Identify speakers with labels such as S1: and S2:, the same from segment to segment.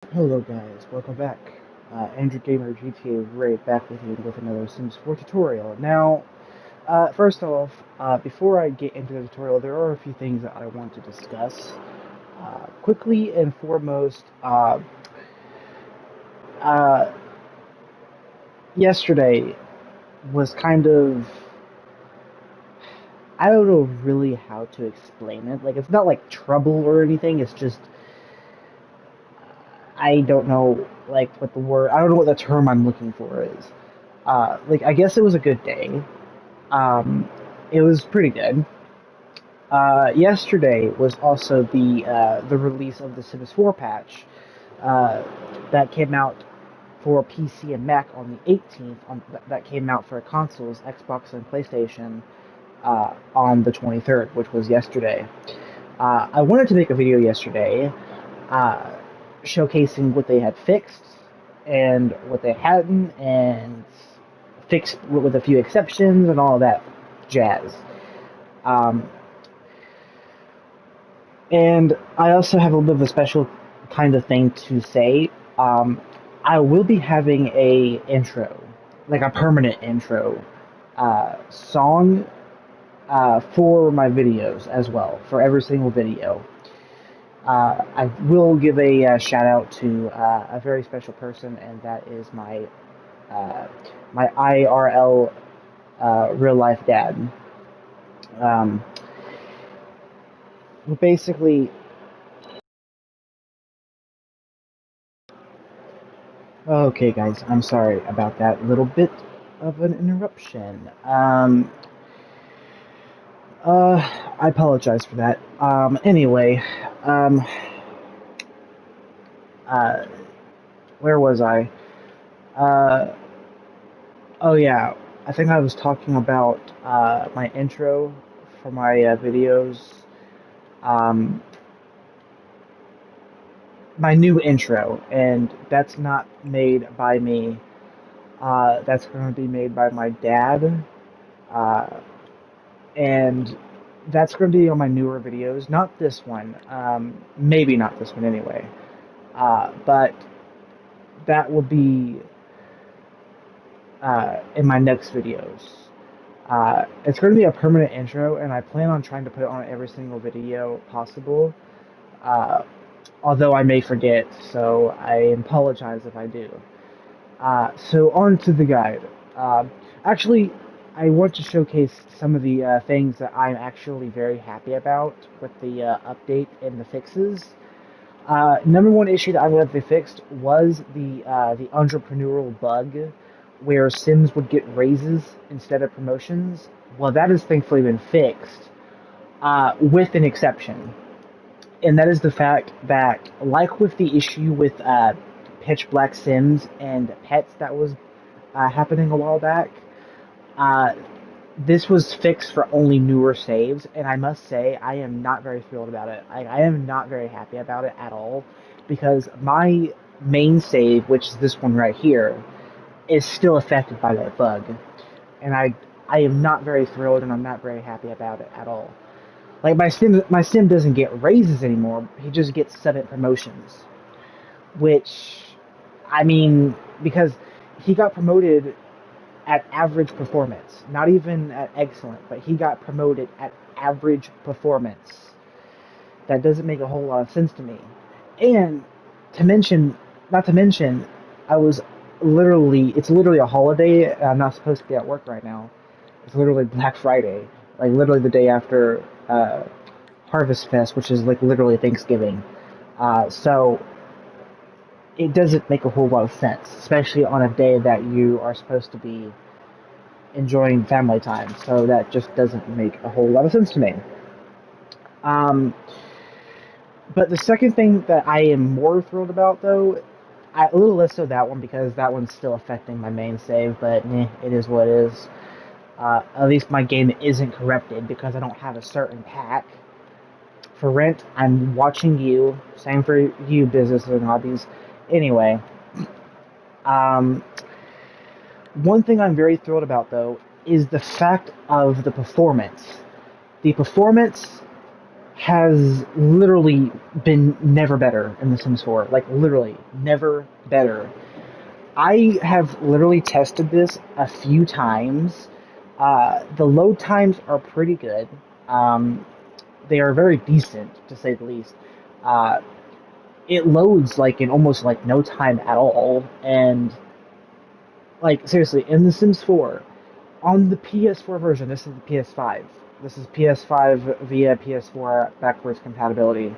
S1: Hello guys, welcome back. Andrew Gamer GTA right back with you with another Sims 4 tutorial. Now, first off, before I get into the tutorial, there are a few things that I want to discuss. Quickly and foremost, uh, yesterday was kind of, I don't know really how to explain it. Like, it's not like trouble or anything, it's just, I don't know, like, what the word, I don't know what the term I'm looking for is. Like, I guess it was a good day. Um, it was pretty good. Yesterday was also the release of the Sims 4 patch uh, that came out for PC and Mac on the 18th. That came out for consoles, Xbox and PlayStation on the 23rd, which was yesterday. I wanted to make a video yesterday uh, showcasing what they had fixed and what they hadn't, and fixed with a few exceptions and all that jazz. Um, and I also have a little bit of a special kind of thing to say. Um, I will be having a intro, like a permanent intro song for my videos as well, for every single video. I will give a shout out to a very special person, and that is uh, my IRL real life dad. Um, basically, okay, guys, I'm sorry about that little bit of an interruption. I apologize for that. Anyway, um, uh, where was I? Uh, oh yeah, I think I was talking about my intro for my videos. Um, my new intro, and that's not made by me. That's going to be made by my dad. Uh, and that's going to be on my newer videos. Not this one. Maybe not this one anyway. But that will be in my next videos. It's going to be a permanent intro, and I plan on trying to put it on every single video possible. Uh, Although I may forget, so I apologize if I do. So on to the guide. Actually, I want to showcase some of the things that I'm actually very happy about with the update and the fixes. Number one issue that I wanted they fixed was the entrepreneurial bug, where Sims would get raises instead of promotions. Well, that has thankfully been fixed, with an exception, and that is the fact that, like with the issue with Pitch Black Sims and pets that was happening a while back, uh, this was fixed for only newer saves, and I must say I am not very thrilled about it. I am not very happy about it at all, because my main save, which is this one right here, is still affected by that bug, and I am not very thrilled, and I'm not very happy about it at all. Like my sim doesn't get raises anymore. He just gets 7 promotions, which, I mean, because he got promoted at average performance, not even at excellent, but he got promoted at average performance. That doesn't make a whole lot of sense to me. And to mention, not to mention, I was it's literally a holiday. I'm not supposed to be at work right now. It's literally Black Friday, like literally the day after Harvest Fest, which is like literally Thanksgiving. So it doesn't make a whole lot of sense, especially on a day that you are supposed to be enjoying family time. So that just doesn't make a whole lot of sense to me. Um, but the second thing that I am more thrilled about, though, a little less so that one because that one's still affecting my main save, but it is what it is. At least my game isn't corrupted because I don't have a certain pack. For rent, I'm watching you. Same for you, businesses and hobbies. Anyway, um, one thing I'm very thrilled about, though, is the fact of the performance. The performance has literally been never better in The Sims 4. Like, literally, never better. I have literally tested this a few times. The load times are pretty good. Um, they are very decent, to say the least. Uh, it loads like in almost like no time at all, and like seriously, in The Sims 4, on the PS4 version, this is the PS5. This is PS5 via PS4 backwards compatibility.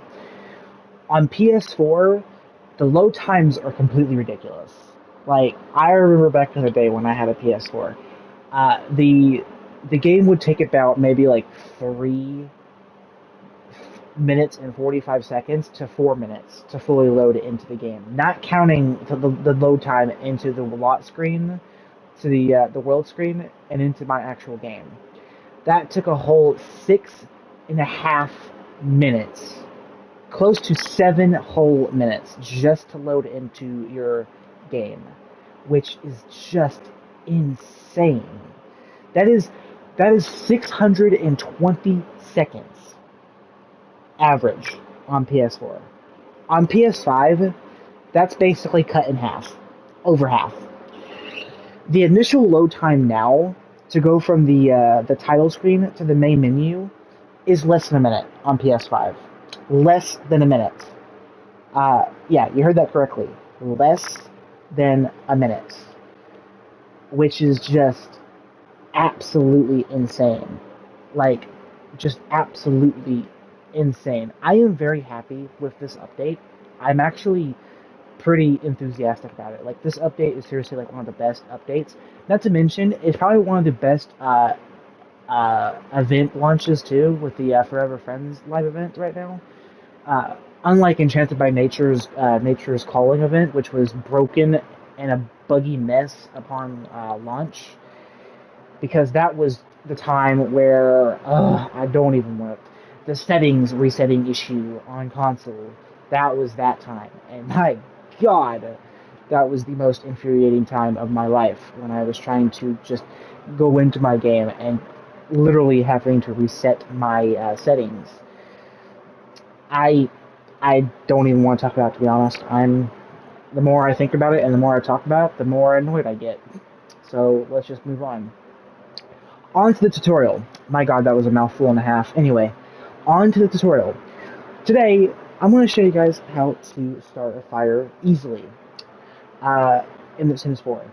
S1: On PS4, the load times are completely ridiculous. Like I remember back in the day when I had a PS4, the game would take about maybe like 3 minutes and 45 seconds to 4 minutes to fully load into the game, not counting the load time into the lot screen, to the world screen, and into my actual game. That took a whole 6.5 minutes, close to 7 whole minutes, just to load into your game, which is just insane. That is 620 seconds average on PS4. On PS5, that's basically cut in half, over half. The initial load time now to go from the title screen to the main menu is less than a minute on PS5. Less than a minute. Yeah, you heard that correctly. Less than a minute, which is just absolutely insane. Like, just absolutely insane. I am very happy with this update. I'm actually pretty enthusiastic about it. Like, this update is seriously like one of the best updates. Not to mention, it's probably one of the best event launches too, with the Forever Friends live event right now. Unlike Enchanted by Nature's Calling event, which was broken and a buggy mess upon launch, because that was the time where I don't even want the settings resetting issue on console. That was that time, and my God, that was the most infuriating time of my life when I was trying to just go into my game and literally having to reset my settings. I I don't even want to talk about it, to be honest. The more I think about it and the more I talk about it, the more annoyed I get. So let's just move on. On to the tutorial. My God, that was a mouthful and a half. Anyway, on to the tutorial. Today, I'm going to show you guys how to start a fire easily in The Sims 4.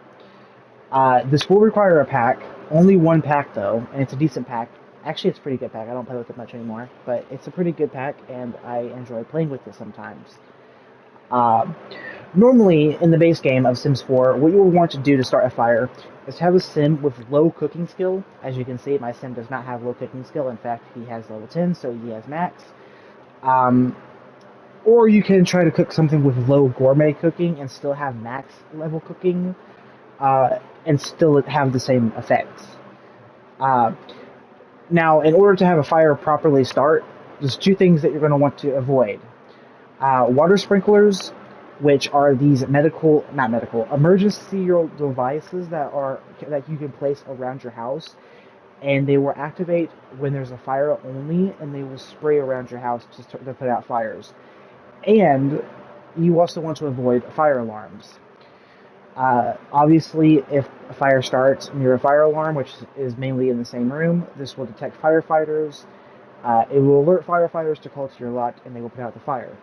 S1: This will require a pack. Only one pack, though, and it's a decent pack. Actually, it's a pretty good pack. I don't play with it much anymore, but it's a pretty good pack, and I enjoy playing with it sometimes. Normally, in the base game of Sims 4, what you will want to do to start a fire is have a sim with low cooking skill. As you can see, my sim does not have low cooking skill. In fact, he has level 10, so he has max. Or you can try to cook something with low gourmet cooking and still have max level cooking, and still have the same effects. Now, in order to have a fire properly start, there's two things that you're going to want to avoid. Water sprinklers, which are these emergency devices that you can place around your house, and they will activate when there's a fire only, and they will spray around your house to put out fires. And you also want to avoid fire alarms. Obviously, if a fire starts near a fire alarm, which is mainly in the same room, this will detect firefighters. It will alert firefighters to call to your lot, and they will put out the fire.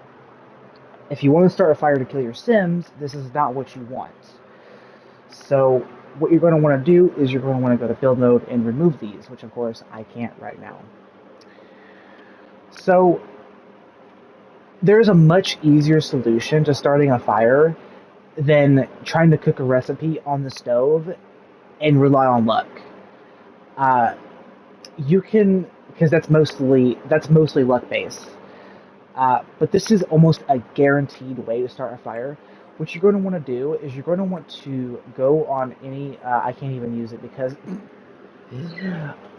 S1: If you want to start a fire to kill your Sims, this is not what you want. So what you're going to want to do is you're going to want to go to build mode and remove these, which of course I can't right now. So there's a much easier solution to starting a fire than trying to cook a recipe on the stove and rely on luck. You can, because that's mostly luck based. But this is almost a guaranteed way to start a fire. What you're going to want to do is you're going to want to go on any. I can't even use it because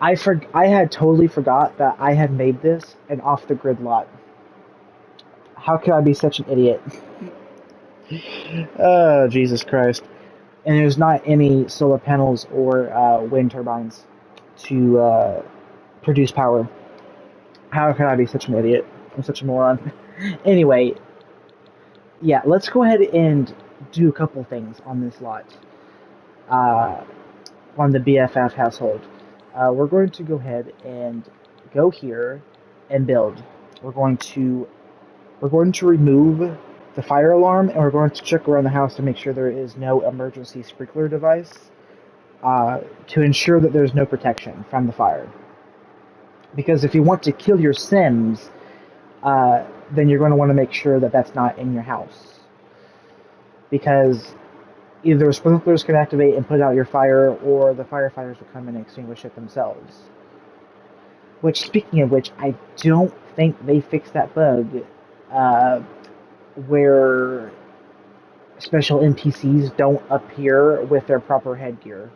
S1: I had totally forgot that I had made this an off the grid lot. How could I be such an idiot? Oh, Jesus Christ. And there's not any solar panels or wind turbines to produce power. How could I be such an idiot? I'm such a moron. Anyway, yeah, let's go ahead and do a couple things on this lot. Uh, on the BFF household. We're going to go ahead and go here and build. We're going to we're going to remove the fire alarm, and we're going to check around the house to make sure there is no emergency sprinkler device to ensure that there's no protection from the fire. Because if you want to kill your Sims, then you're going to want to make sure that that's not in your house. Because either sprinklers can activate and put out your fire, or the firefighters will come and extinguish it themselves. Which, speaking of which, I don't think they fixed that bug uh, where special NPCs don't appear with their proper headgear.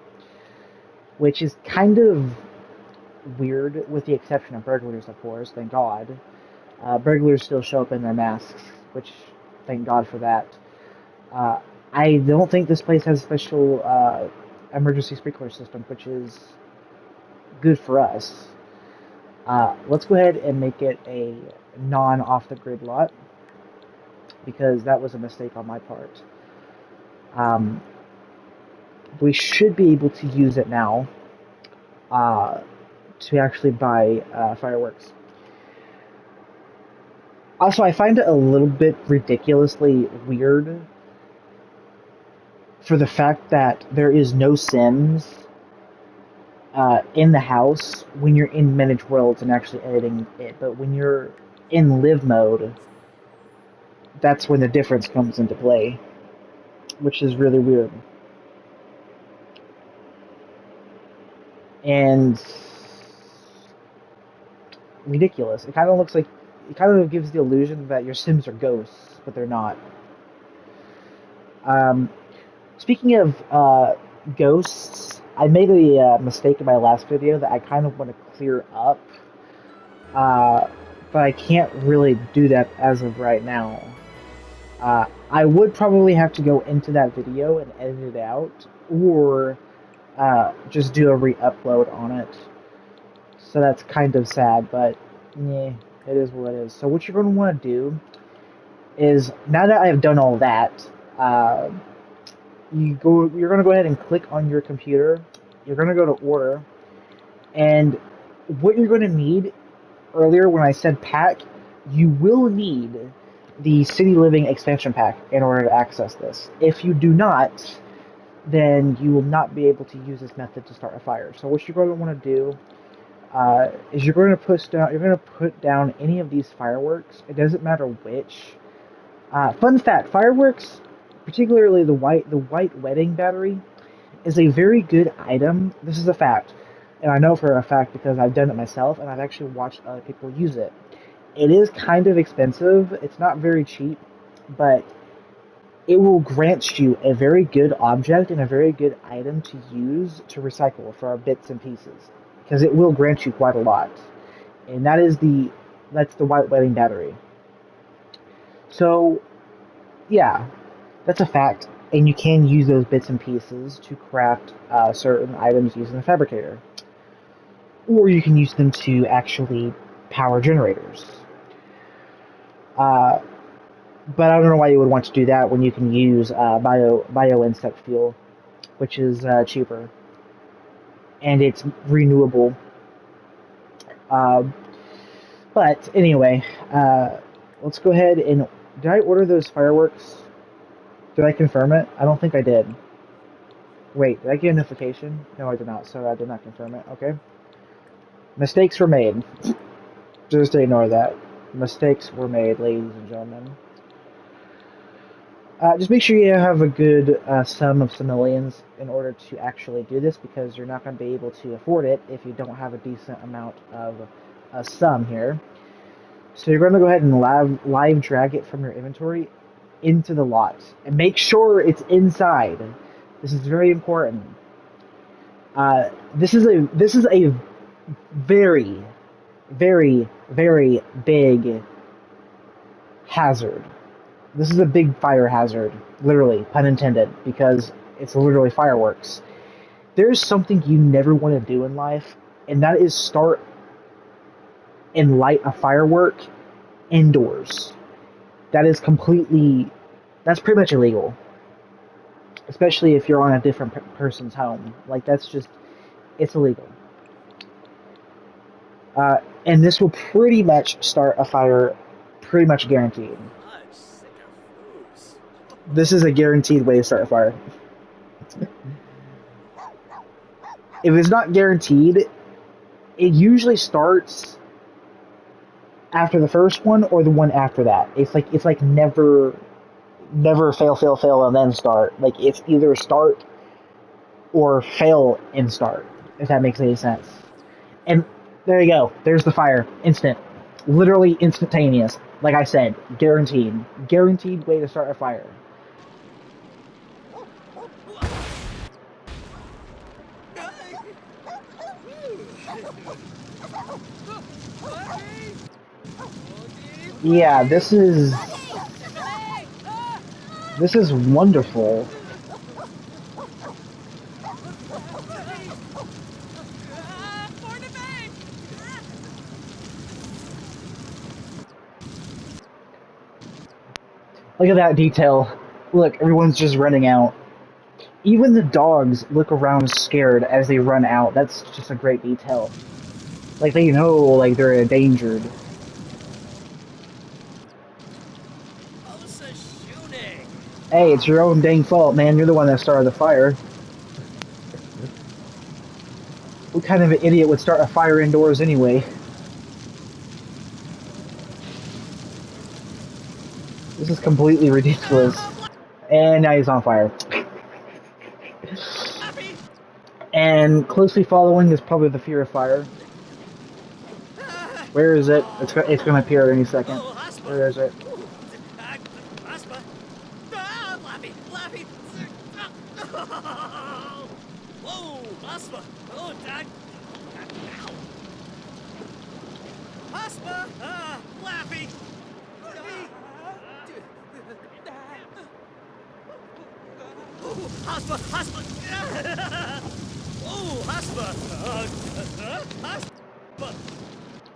S1: Which is kind of weird, with the exception of burglars, of course, thank God. Burglars still show up in their masks, which, thank God for that. Uh, I don't think this place has a special emergency sprinkler system, which is good for us. Let's go ahead and make it a non-off-the-grid lot, because that was a mistake on my part. We should be able to use it now to actually buy fireworks. Also, I find it a little bit ridiculously weird for the fact that there is no Sims in the house when you're in Manage Worlds and actually editing it, but when you're in live mode, that's when the difference comes into play, which is really weird. And ridiculous. It kind of looks like, it kind of gives the illusion that your Sims are ghosts, but they're not. Speaking of ghosts, I made a mistake in my last video that I kind of want to clear up, but I can't really do that as of right now. I would probably have to go into that video and edit it out, or just do a re-upload on it. So that's kind of sad, but yeah, it is what it is. So what you're going to want to do is, now that I've done all that, you're going to go ahead and click on your computer. You're going to go to order, and what you're going to need, earlier when I said pack, you will need the City Living expansion pack in order to access this. If you do not, then you will not be able to use this method to start a fire. So what you're going to want to do is you're going to put down any of these fireworks. It doesn't matter which. Fun fact: fireworks, particularly the white wedding battery, is a very good item. This is a fact, and I know for a fact because I've done it myself, and I've actually watched other people use it. It is kind of expensive. It's not very cheap, but it will grant you a very good object and a very good item to use to recycle for our bits and pieces, because it will grant you quite a lot. And that's the white wedding battery. So, yeah, that's a fact, and you can use those bits and pieces to craft certain items using the fabricator. Or you can use them to actually power generators. But I don't know why you would want to do that when you can use bio insect fuel, which is cheaper, and it's renewable. But anyway, let's go ahead and, did I order those fireworks? Did I confirm it? I don't think I did. Wait, did I get a notification? No, I did not, so I did not confirm it. Okay. Mistakes were made. Just ignore that. Mistakes were made, ladies and gentlemen. Just make sure you have a good sum of simoleons in order to actually do this, because you're not going to be able to afford it if you don't have a decent amount of a sum here. So you're going to go ahead and live drag it from your inventory into the lot, and make sure it's inside. This is very important. This is a very, very, very big hazard. This is a big fire hazard, literally, pun intended, because it's literally fireworks. There's something you never want to do in life, and that is start and light a firework indoors. That is that's pretty much illegal. Especially if you're on a different person's home. Like, it's illegal. And this will pretty much start a fire, pretty much guaranteed. This is a guaranteed way to start a fire. If it's not guaranteed, it usually starts after the first one or the one after that. It's like never fail and then start. Like, it's either start or fail and start, if that makes any sense. And there you go. There's the fire. Instant. Literally instantaneous. Like I said, guaranteed. Guaranteed way to start a fire. Yeah, this is wonderful. Look at that detail. Look, everyone's just running out. Even the dogs look around scared as they run out. That's just a great detail. Like, they know, like, they're endangered. Hey, it's your own dang fault, man. You're the one that started the fire. What kind of an idiot would start a fire indoors anyway? This is completely ridiculous. And now he's on fire. And closely following is probably the fear of fire. Where is it? It's going to appear any second. Where is it?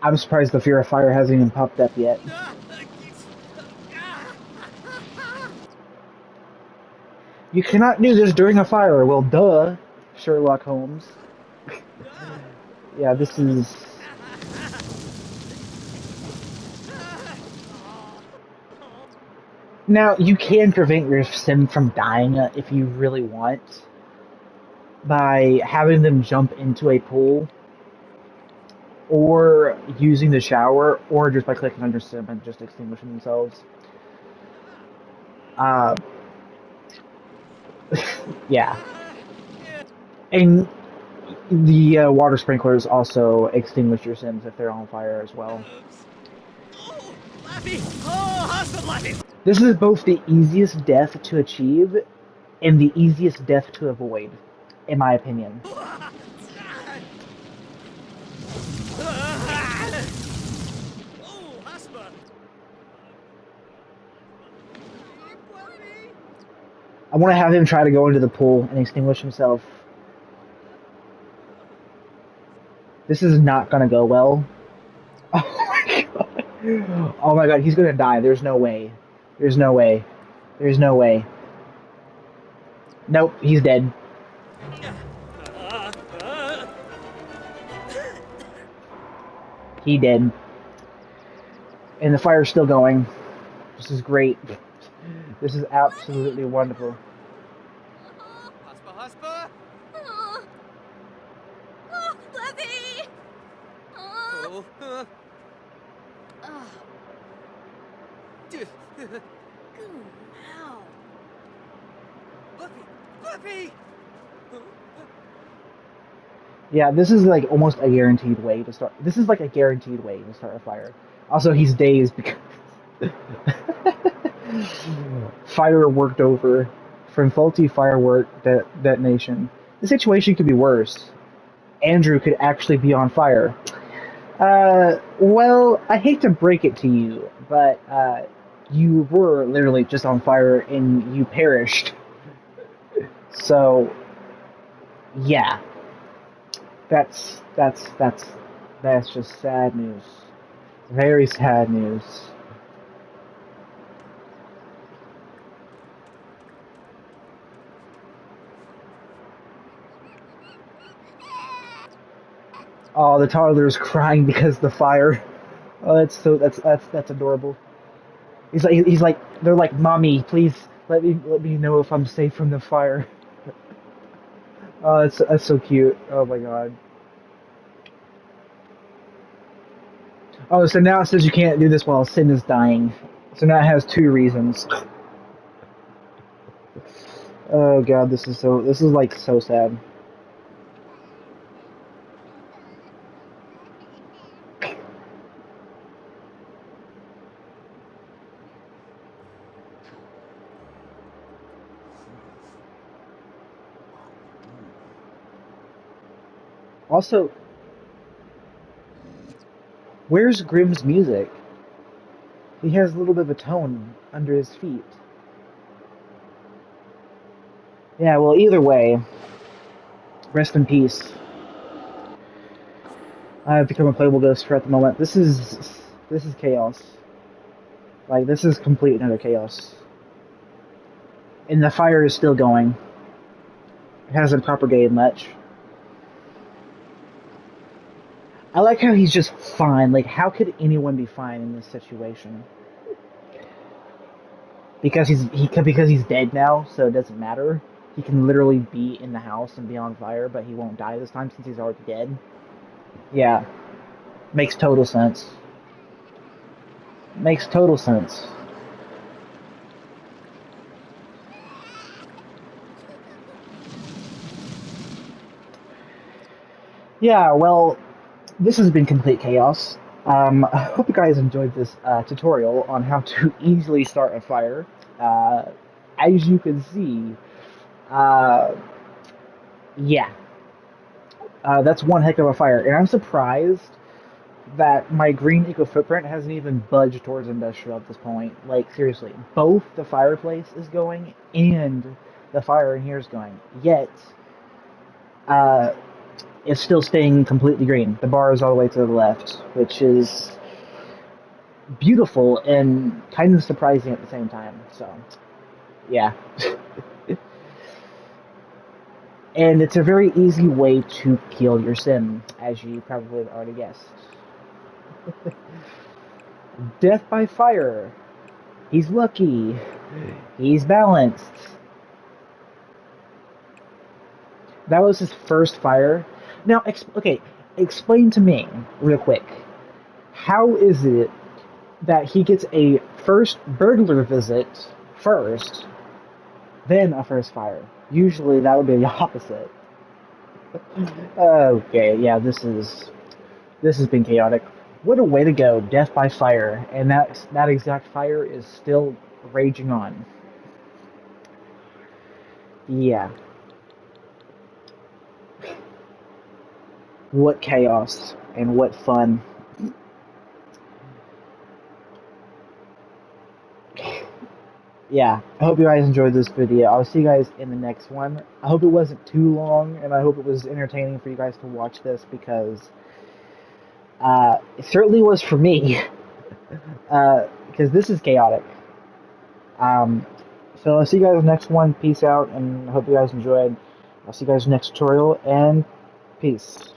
S1: I'm surprised the fear of fire hasn't even popped up yet. You cannot do this during a fire. Well, duh, Sherlock Holmes. Yeah, this is... Now, you can prevent your sim from dying if you really want by having them jump into a pool, or using the shower, or just by clicking on your sim and just extinguishing themselves. Yeah. And the water sprinklers also extinguish your sims if they're on fire as well. This is both the easiest death to achieve and the easiest death to avoid, in my opinion. I want to have him try to go into the pool and extinguish himself. This is not going to go well. Oh my god. Oh my god, he's going to die. There's no way. There's no way. There's no way. Nope, he's dead. He did. And the fire's still going. This is great. This is absolutely wonderful.
S2: Huspa! Oh, Levy! Oh. Ow. Levy!
S1: Yeah, this is like almost a guaranteed way to start. This is like a guaranteed way to start a fire. Also, he's dazed because fire worked over from faulty firework detonation. The situation could be worse. Andrew could actually be on fire. Well, I hate to break it to you, but you were literally just on fire and you perished. So, yeah. That's just sad news. Very sad news. Oh, the toddler's crying because of the fire. Oh, that's adorable. He's like they're like, "Mommy, please let me know if I'm safe from the fire." Oh, that's so cute. Oh my god. Oh, so now it says you can't do this while Sin is dying. So now it has two reasons. Oh god, this is like so sad. Also, where's Grimm's music? He has a little bit of a tone under his feet. Yeah, well, either way, rest in peace. I've become a playable ghost at the moment. This is chaos. Like this is complete and utter chaos. And the fire is still going. It hasn't propagated much. I like how he's just fine. Like, how could anyone be fine in this situation? Because he's dead now, so it doesn't matter. He can literally be in the house and be on fire, but he won't die this time since he's already dead. Yeah, makes total sense. Makes total sense. Yeah, well, this has been complete chaos. I hope you guys enjoyed this tutorial on how to easily start a fire. Uh, as you can see, uh, yeah, that's one heck of a fire. And I'm surprised that my green eco footprint hasn't even budged towards industrial at this point. Like, seriously, both the fireplace is going and the fire in here is going. Yet, uh, it's still staying completely green. The bar is all the way to the left, which is beautiful and kind of surprising at the same time. So, yeah. And it's a very easy way to kill your sim, as you probably have already guessed. Death by fire. He's lucky. He's balanced. That was his first fire. Now, okay, explain to me, real quick, how is it that he gets a first burglar visit first, then a first fire? Usually that would be the opposite. Okay, yeah, this has been chaotic. What a way to go, death by fire, and that exact fire is still raging on. Yeah, what chaos and what fun. Yeah, I hope you guys enjoyed this video. I'll see you guys in the next one. I hope it wasn't too long, and I hope it was entertaining for you guys to watch this because it certainly was for me. Because this is chaotic. Um, so I'll see you guys in the next one. Peace out, and I hope you guys enjoyed. I'll see you guys in the next tutorial, and peace.